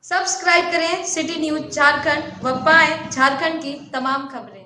Subscribe करें city news Jharkhand व पाएं झारखंड की तमाम खबरें।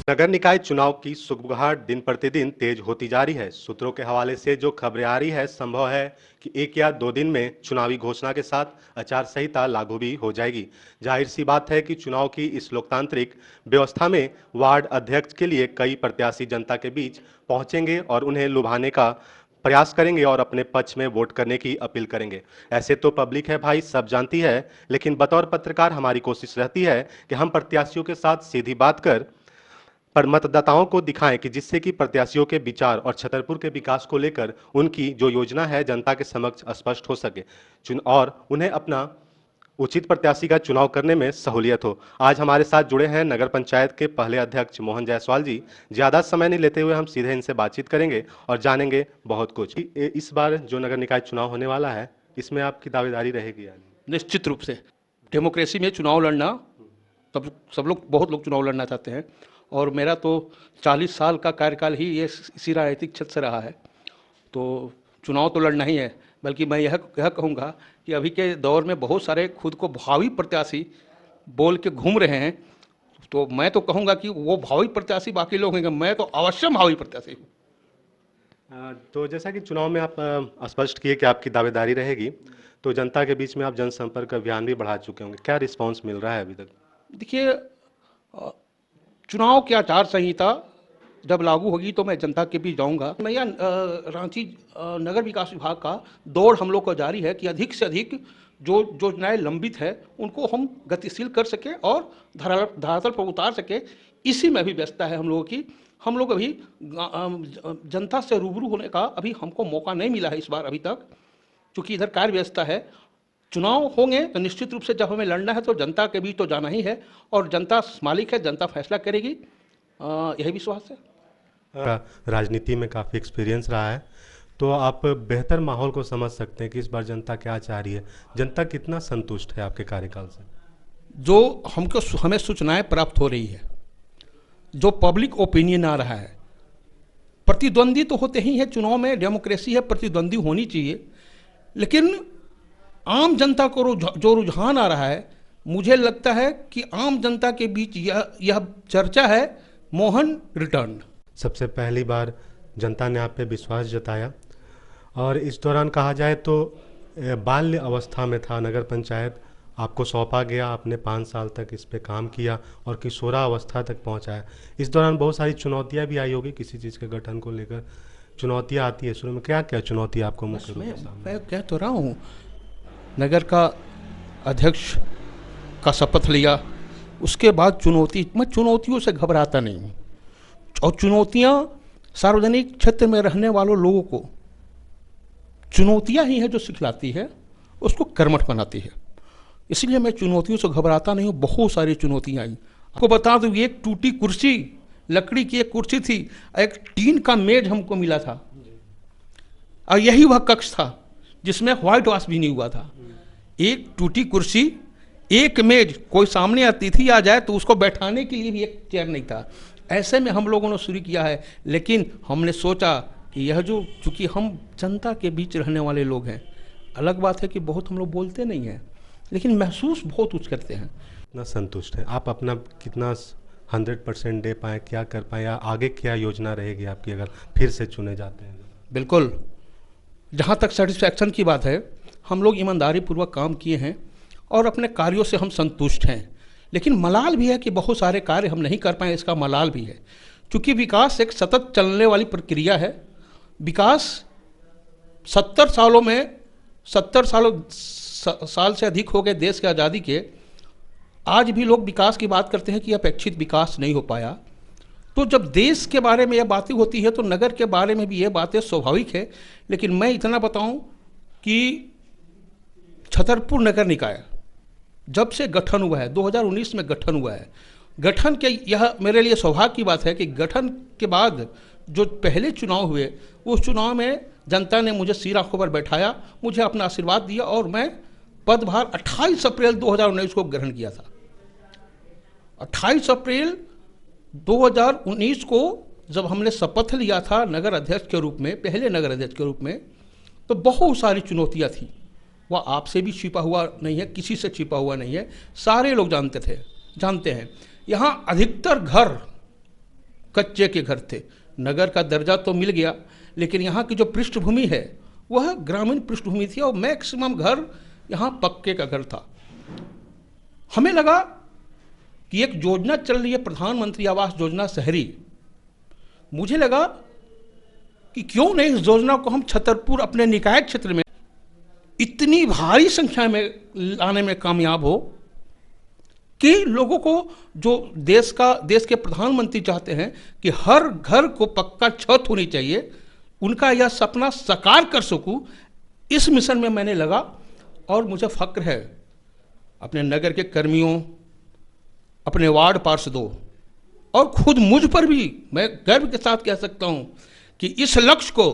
नगर निकाय चुनाव की सुगबुगाहट दिन प्रतिदिन तेज होती जा रही है। सूत्रों के हवाले से जो खबरें आ रही है, संभव है कि 1 या 2 दिन में चुनावी घोषणा के साथ आचार संहिता लागू भी हो जाएगी। जाहिर सी बात है कि चुनाव की इस लोकतांत्रिक व्यवस्था में वार्ड अध्यक्ष के लिए कई प्रत्याशी जनता के बीच पहुंचेंगे और उन्हें लुभाने का प्रयास करेंगे और अपने पक्ष में वोट करने की अपील करेंगे। ऐसे तो पब्लिक है भाई, सब जानती है, लेकिन बतौर पत्रकार हमारी कोशिश रहती है कि हम प्रत्याशियों के साथ सीधी बात कर पर मतदाताओं को दिखाएं कि जिससे कि प्रत्याशियों के विचार और छतरपुर के विकास को लेकर उनकी जो योजना है जनता के समक्ष स्पष्ट हो सके और उन्हें अपना उचित प्रत्याशी का चुनाव करने में सहूलियत हो। आज हमारे साथ जुड़े हैं नगर पंचायत के पहले अध्यक्ष मोहन जायसवाल जी। ज्यादा समय नहीं लेते हुए हम सीधे इनसे बातचीत करेंगे और जानेंगे बहुत कुछ। इस बार जो नगर निकाय चुनाव होने वाला है, इसमें आपकी दावेदारी रहेगी? यानी निश्चित रूप से डेमोक्रेसी में चुनाव लड़ना, सब लोग, बहुत लोग चुनाव लड़ना चाहते हैं और मेरा तो 40 साल का कार्यकाल ही ये इसी राजनीतिक क्षेत्र से रहा है। तो चुनाव तो लड़ना ही है, बल्कि मैं यह कहूँगा कि अभी के दौर में बहुत सारे खुद को भावी प्रत्याशी बोल के घूम रहे हैं। तो मैं तो कहूँगा कि वो भावी प्रत्याशी बाकी लोग हैं, मैं तो अवश्य भावी प्रत्याशी हूँ। तो जैसा कि चुनाव में आप स्पष्ट किए कि आपकी दावेदारी रहेगी, तो जनता के बीच में आप जनसंपर्क अभियान भी बढ़ा चुके होंगे, क्या रिस्पांस मिल रहा है अभी तक? देखिए, चुनाव की आचार संहिता जब लागू होगी तो मैं जनता के बीच जाऊंगा। मैं यह रांची नगर विकास विभाग का दौड़ हम लोग को जारी है कि अधिक से अधिक जो योजनाएं लंबित है उनको हम गतिशील कर सकें और धरातल पर उतार सकें। इसी में भी व्यस्तता है हम लोगों की। हम लोग अभी जनता से रूबरू होने का अभी हमको मौका नहीं मिला है इस बार अभी तक, क्योंकि इधर कार्य व्यवस्था है। चुनाव होंगे तो निश्चित रूप से जब हमें लड़ना है तो जनता के बीच तो जाना ही है और जनता मालिक है, जनता फैसला करेगी, यही विश्वास है। राजनीति में काफ़ी एक्सपीरियंस रहा है, तो आप बेहतर माहौल को समझ सकते हैं कि इस बार जनता क्या चाह रही है। जनता कितना संतुष्ट है आपके कार्यकाल से? जो हमें सूचनाएं प्राप्त हो रही है, जो पब्लिक ओपिनियन आ रहा है, प्रतिद्वंदी तो होते ही है चुनाव में, डेमोक्रेसी है, प्रतिद्वंदी होनी चाहिए, लेकिन आम जनता को जो रुझान आ रहा है, मुझे लगता है कि आम जनता के बीच यह चर्चा है मोहन रिटर्न। सबसे पहली बार जनता ने आप पे विश्वास जताया और इस दौरान कहा जाए तो बाल्य अवस्था में था नगर पंचायत, आपको सौंपा गया, आपने 5 साल तक इस पे काम किया और किशोरावस्था तक पहुंचाया। इस दौरान बहुत सारी चुनौतियां भी आई होगी किसी चीज़ के गठन को लेकर, चुनौतियां आती है शुरू में, क्या क्या चुनौती आपको मुख्य रूप से? मैं कह तो रहा हूँ, नगर का अध्यक्ष का शपथ लिया, उसके बाद मैं चुनौतियों से घबराता नहीं हूँ और चुनौतियाँ सार्वजनिक क्षेत्र में रहने वालों लोगों को चुनौतियाँ ही है जो सिखलाती है, उसको कर्मठ बनाती है। इसलिए मैं चुनौतियों से घबराता नहीं हूँ। बहुत सारी चुनौतियाँ आई। आपको बता दूँ, एक टूटी कुर्सी, लकड़ी की एक कुर्सी थी, एक टीन का मेज हमको मिला था और यही वह कक्ष था जिसमें व्हाइट वॉश भी नहीं हुआ था। एक टूटी कुर्सी, एक मेज, कोई सामने अतिथि आ जाए तो उसको बैठाने के लिए भी एक चेयर नहीं था। ऐसे में हम लोगों ने शुरू किया है, लेकिन हमने सोचा कि यह जो, चूँकि हम जनता के बीच रहने वाले लोग हैं, अलग बात है कि बहुत हम लोग बोलते नहीं हैं, लेकिन महसूस बहुत कुछ करते हैं। कितना संतुष्ट है आप? अपना कितना 100% दे पाए, क्या कर पाए, या आगे क्या योजना रहेगी आपकी अगर फिर से चुने जाते हैं? बिल्कुल, जहाँ तक सेटिस्फैक्शन की बात है, हम लोग ईमानदारी पूर्वक काम किए हैं और अपने कार्यों से हम संतुष्ट हैं, लेकिन मलाल भी है कि बहुत सारे कार्य हम नहीं कर पाए, इसका मलाल भी है। क्योंकि विकास एक सतत चलने वाली प्रक्रिया है। विकास 70 साल से अधिक हो गए देश की आज़ादी के, आज भी लोग विकास की बात करते हैं कि अपेक्षित विकास नहीं हो पाया। तो जब देश के बारे में यह बातें होती है तो नगर के बारे में भी ये बातें स्वाभाविक है। लेकिन मैं इतना बताऊं कि छतरपुर नगर निकाय जब से गठन हुआ है, 2019 में गठन हुआ है, गठन के, यह मेरे लिए सौभाग्य की बात है कि गठन के बाद जो पहले चुनाव हुए, उस चुनाव में जनता ने मुझे सिर आंखों पर बैठाया, मुझे अपना आशीर्वाद दिया और मैं पदभार 28 अप्रैल 2019 को ग्रहण किया था। 28 अप्रैल 2019 को जब हमने शपथ लिया था नगर अध्यक्ष के रूप में, पहले नगर अध्यक्ष के रूप में, तो बहुत सारी चुनौतियां थी। वह आपसे भी छिपा हुआ नहीं है, किसी से छिपा हुआ नहीं है, सारे लोग जानते हैं। यहाँ अधिकतर घर कच्चे के घर थे। नगर का दर्जा तो मिल गया, लेकिन यहाँ की जो पृष्ठभूमि है वह ग्रामीण पृष्ठभूमि थी और मैक्सिमम घर यहाँ पक्के का घर था। हमें लगा कि एक योजना चल रही है प्रधानमंत्री आवास योजना शहरी। मुझे लगा कि क्यों नहीं इस योजना को हम छतरपुर अपने निकाय क्षेत्र में इतनी भारी संख्या में लाने में कामयाब हो कि लोगों को जो देश के प्रधानमंत्री चाहते हैं कि हर घर को पक्का छत होनी चाहिए, उनका यह सपना साकार कर सकूं। इस मिशन में मैंने लगा और मुझे फक्र है अपने नगर के कर्मियों, अपने वार्ड पार्षदों और खुद मुझ पर भी मैं गर्व के साथ कह सकता हूं कि इस लक्ष्य को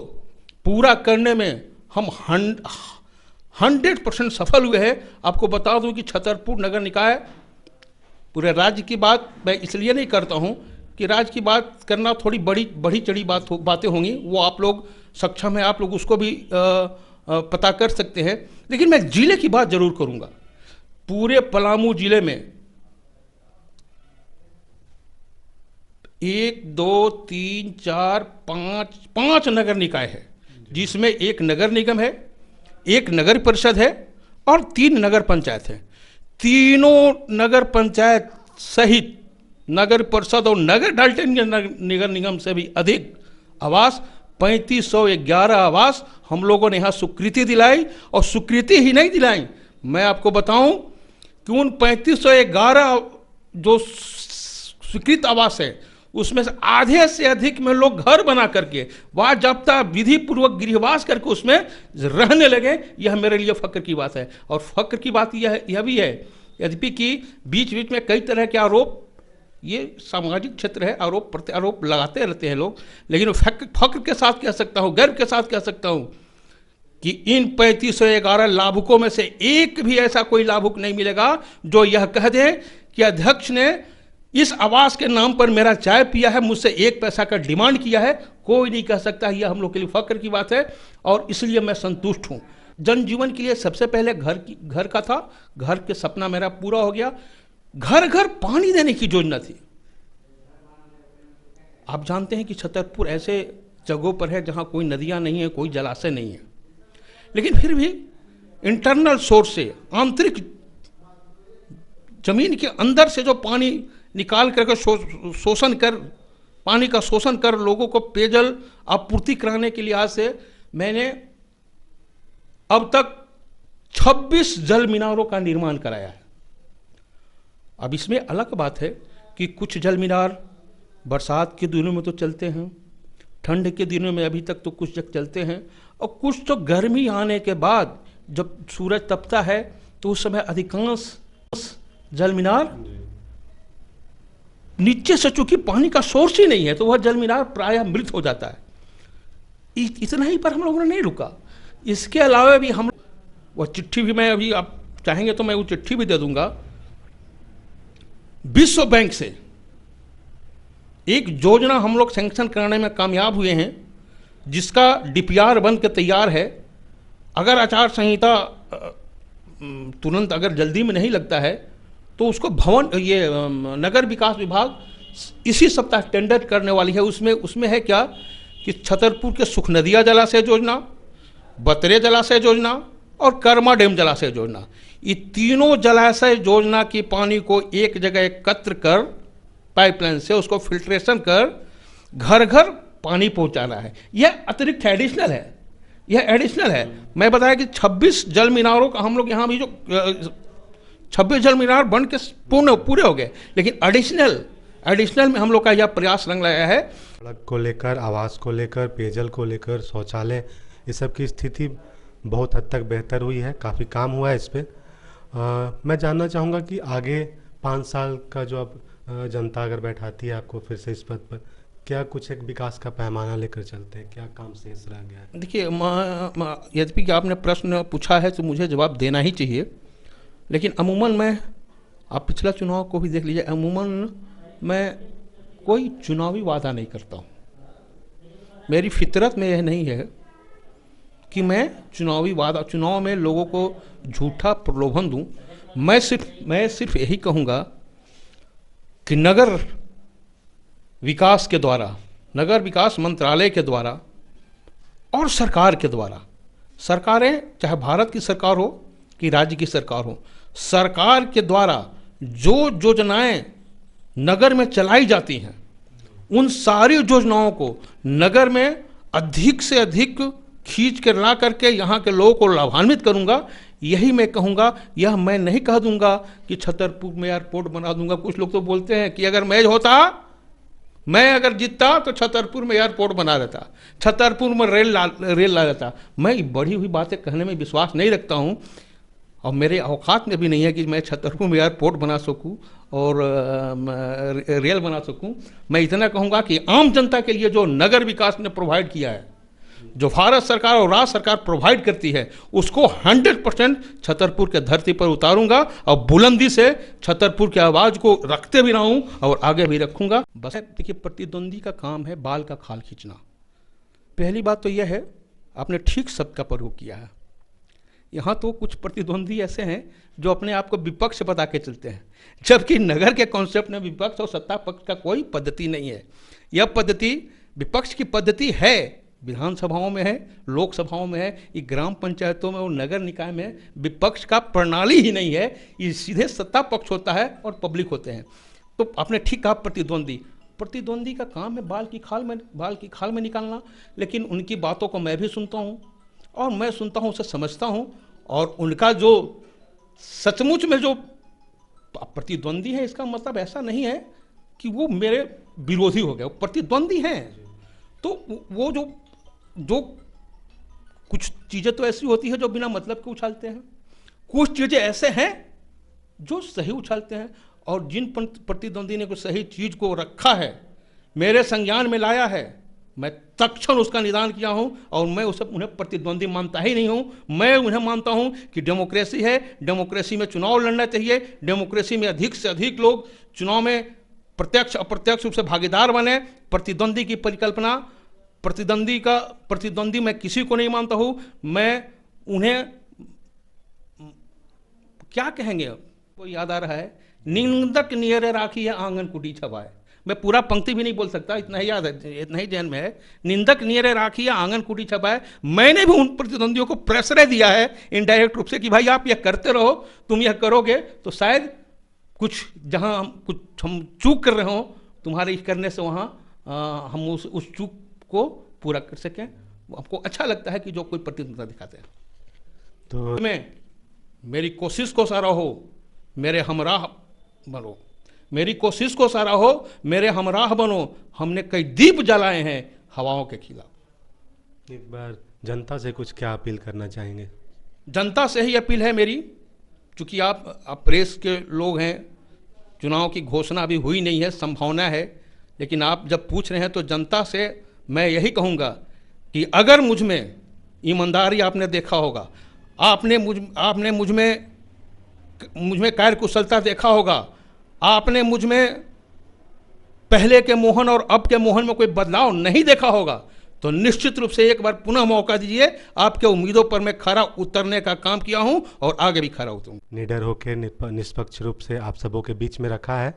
पूरा करने में हम 100% सफल हुए हैं। आपको बता दूं कि छतरपुर नगर निकाय, पूरे राज्य की बात मैं इसलिए नहीं करता हूं कि राज्य की बात करना थोड़ी बड़ी चढ़ी बातें होंगी, वो आप लोग सक्षम हैं, आप लोग उसको भी पता कर सकते हैं, लेकिन मैं जिले की बात जरूर करूंगा। पूरे पलामू जिले में 1 2 3 4 5 नगर निकाय है, जिसमें एक नगर निगम है, एक नगर परिषद है और 3 नगर पंचायत है। तीनों नगर पंचायत सहित नगर परिषद और नगर नगर निगम से भी अधिक आवास, 3511 आवास हम लोगों ने यहाँ स्वीकृति दिलाई। और स्वीकृति ही नहीं दिलाई, मैं आपको बताऊं कि उन 3511 जो स्वीकृत आवास है उसमें से आधे से अधिक में लोग घर बना करके वाजबता विधि पूर्वक गृहवास करके उसमें रहने लगे। यह मेरे लिए फक्र की बात है। और फक्र की बात यह भी है, यद्यपि कि बीच बीच में कई तरह के आरोप, ये सामाजिक क्षेत्र है, आरोप प्रत्यारोप लगाते रहते हैं लोग, लेकिन फक्र के साथ कह सकता हूँ, गर्व के साथ कह सकता हूँ कि इन 3511 लाभुकों में से एक भी ऐसा कोई लाभुक नहीं मिलेगा जो यह कह दे कि अध्यक्ष ने इस आवास के नाम पर मेरा चाय पिया है, मुझसे 1 पैसा का डिमांड किया है। कोई नहीं कह सकता। यह हम लोग के लिए फक्र की बात है और इसलिए मैं संतुष्ट हूँ। जनजीवन के लिए सबसे पहले घर का था, घर के सपना मेरा पूरा हो गया। घर घर पानी देने की योजना थी। आप जानते हैं कि छतरपुर ऐसे जगहों पर है जहाँ कोई नदियाँ नहीं है, कोई जलाशय नहीं है, लेकिन फिर भी इंटरनल सोर्स से, आंतरिक जमीन के अंदर से जो पानी निकाल करके पानी का शोषण कर लोगों को पेयजल आपूर्ति कराने के लिहाज से मैंने अब तक 26 जल मीनारों का निर्माण कराया है। अब इसमें अलग बात है कि कुछ जल मीनार बरसात के दिनों में तो चलते हैं, ठंड के दिनों में अभी तक तो कुछ जग चलते हैं, और कुछ तो गर्मी आने के बाद जब सूरज तपता है तो उस समय अधिकांश जल मीनार नीचे से, चूंकि पानी का सोर्स ही नहीं है, तो वह जल मीनार प्रायः मृत हो जाता है। इतना ही पर हम लोगों ने नहीं रुका। इसके अलावा भी हम वह चिट्ठी भी, मैं अभी आप चाहेंगे तो मैं वो चिट्ठी भी दे दूंगा, विश्व बैंक से एक योजना हम लोग सैंक्शन कराने में कामयाब हुए हैं, जिसका डीपीआर बन के तैयार है। अगर आचार संहिता तुरंत अगर जल्दी में नहीं लगता है तो उसको नगर विकास विभाग इसी सप्ताह टेंडर करने वाली है। उसमें है क्या कि छतरपुर के सुखनदिया जलाशय योजना, बतरे जलाशय योजना और कर्मा डैम जलाशय योजना, ये तीनों जलाशय योजना की पानी को एक जगह एकत्र कर पाइपलाइन से उसको फिल्ट्रेशन कर घर घर पानी पहुंचाना है। यह अतिरिक्त एडिशनल है, यह एडिशनल है। मैं बताया कि 26 जल मीनारों का हम लोग यहाँ भी जो 26 जल मीनार बन के पूरे हो गए, लेकिन एडिशनल में हम लोग का यह प्रयास रंग लाया है। सड़क को लेकर, आवास को लेकर, पेयजल को लेकर, शौचालय, ये सब की स्थिति बहुत हद तक बेहतर हुई है, काफ़ी काम हुआ है इस पर। मैं जानना चाहूँगा कि आगे 5 साल का जो अब जनता अगर बैठाती है आपको फिर से इस पद पर, क्या कुछ एक विकास का पैमाना लेकर चलते हैं, क्या काम शेष रह गया है? देखिए, यद्यपि कि आपने प्रश्न पूछा है तो मुझे जवाब देना ही चाहिए, लेकिन अमूमन मैं आप पिछला चुनाव को भी देख लीजिए, अमूमन मैं कोई चुनावी वादा नहीं करता हूँ। मेरी फितरत में यह नहीं है कि मैं चुनावी वादा, चुनाव में लोगों को झूठा प्रलोभन दूं। मैं सिर्फ यही कहूँगा कि नगर विकास के द्वारा, नगर विकास मंत्रालय के द्वारा और सरकार के द्वारा, सरकारें चाहे भारत की सरकार हो कि राज्य की सरकार हो, सरकार के द्वारा जो योजनाएं नगर में चलाई जाती हैं, उन सारी योजनाओं को नगर में अधिक से अधिक खींच कर ला करके यहाँ के लोगों को लाभान्वित करूँगा। यही मैं कहूँगा। यह मैं नहीं कह दूँगा कि छतरपुर में एयरपोर्ट बना दूँगा। कुछ लोग तो बोलते हैं कि अगर मैं होता, मैं अगर जीतता तो छतरपुर में एयरपोर्ट बना देता, छतरपुर में रेल ला देता। मैं बढ़ी हुई बातें कहने में विश्वास नहीं रखता हूँ और मेरे औकात में भी नहीं है कि मैं छतरपुर में एयरपोर्ट बना सकूँ और रेल बना सकूँ। मैं इतना कहूँगा कि आम जनता के लिए जो नगर विकास ने प्रोवाइड किया है, जो भारत सरकार और राज्य सरकार प्रोवाइड करती है, उसको 100% छतरपुर के धरती पर उतारूंगा और बुलंदी से छतरपुर की आवाज़ को रखते भी रहूँ और आगे भी रखूंगा। बस देखिए, प्रतिद्वंदी का काम है बाल का खाल खींचना। पहली बात तो यह है, आपने ठीक शब्द का प्रयोग किया है। यहाँ तो कुछ प्रतिद्वंदी ऐसे हैं जो अपने आप को विपक्ष बता के चलते हैं, जबकि नगर के कॉन्सेप्ट में विपक्ष और सत्ता पक्ष का कोई पद्धति नहीं है। यह पद्धति विपक्ष की पद्धति है, विधानसभाओं में है, लोकसभाओं में है, ये ग्राम पंचायतों में और नगर निकाय में विपक्ष का प्रणाली ही नहीं है। ये सीधे सत्ता पक्ष होता है और पब्लिक होते हैं। तो आपने ठीक कहा, प्रतिद्वंदी का काम है बाल की खाल में निकालना। लेकिन उनकी बातों को मैं भी सुनता हूँ और मैं सुनता हूँ, उसे समझता हूँ, और उनका जो सचमुच में जो प्रतिद्वंदी है, इसका मतलब ऐसा नहीं है कि वो मेरे विरोधी हो गए, वो प्रतिद्वंदी हैं। तो वो जो कुछ चीज़ें तो ऐसी होती है जो बिना मतलब के उछालते हैं, कुछ चीज़ें ऐसे हैं जो सही उछालते हैं। और जिन प्रतिद्वंदी ने कोई सही चीज़ को रखा है, मेरे संज्ञान में लाया है, मैं तत्क्षण उसका निदान किया हूं और मैं उन्हें प्रतिद्वंदी मानता ही नहीं हूं। मैं उन्हें मानता हूं कि डेमोक्रेसी है, डेमोक्रेसी में चुनाव लड़ना चाहिए, डेमोक्रेसी में अधिक से अधिक लोग चुनाव में प्रत्यक्ष अप्रत्यक्ष रूप से भागीदार बने। प्रतिद्वंदी की परिकल्पना, प्रतिद्वंदी मैं किसी को नहीं मानता हूं। मैं उन्हें क्या कहेंगे, वो याद आ रहा है, निंदक नियरे राखी है आंगन कुटी छबाए। मैं पूरा पंक्ति भी नहीं बोल सकता, इतना ही याद है, इतना ही जहन में है। निंदक नियरे राखी है आंगन कुटी छबाए। मैंने भी उन प्रतिद्वंदियों को प्रेशर दिया है इनडायरेक्ट रूप से कि भाई आप यह करते रहो, तुम यह करोगे तो शायद कुछ जहां हम चूक कर रहे हो, तुम्हारे करने से वहां हम उस चूक को पूरा कर सकें। आपको अच्छा लगता है कि जो कोई प्रतिद्वंदिता दिखाते हैं। तो मेरी कोशिश को सराहो, मेरे हमराह बनो, मेरी कोशिश को सराहो, मेरे हमराह बनो। हमने कई दीप जलाए हैं हवाओं के खिलाफ। एक बार जनता से कुछ क्या अपील करना चाहेंगे? जनता से ही अपील है मेरी, चूँकि आप प्रेस के लोग हैं, चुनाव की घोषणा अभी हुई नहीं है, संभावना है, लेकिन आप जब पूछ रहे हैं तो जनता से मैं यही कहूँगा कि अगर मुझ में ईमानदारी आपने देखा होगा, आपने मुझ में कार्यकुशलता देखा होगा, आपने मुझ में पहले के मोहन और अब के मोहन में कोई बदलाव नहीं देखा होगा, तो निश्चित रूप से एक बार पुनः मौका दीजिए। आपके उम्मीदों पर मैं खरा उतरने का काम किया हूं और आगे भी खरा उतरूंगा। निडर होकर निष्पक्ष रूप से आप सबों के बीच में रखा है।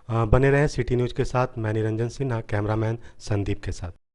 बने रहें सिटी न्यूज़ के साथ। मैं निरंजन सिन्हा, कैमरामैन संदीप के साथ।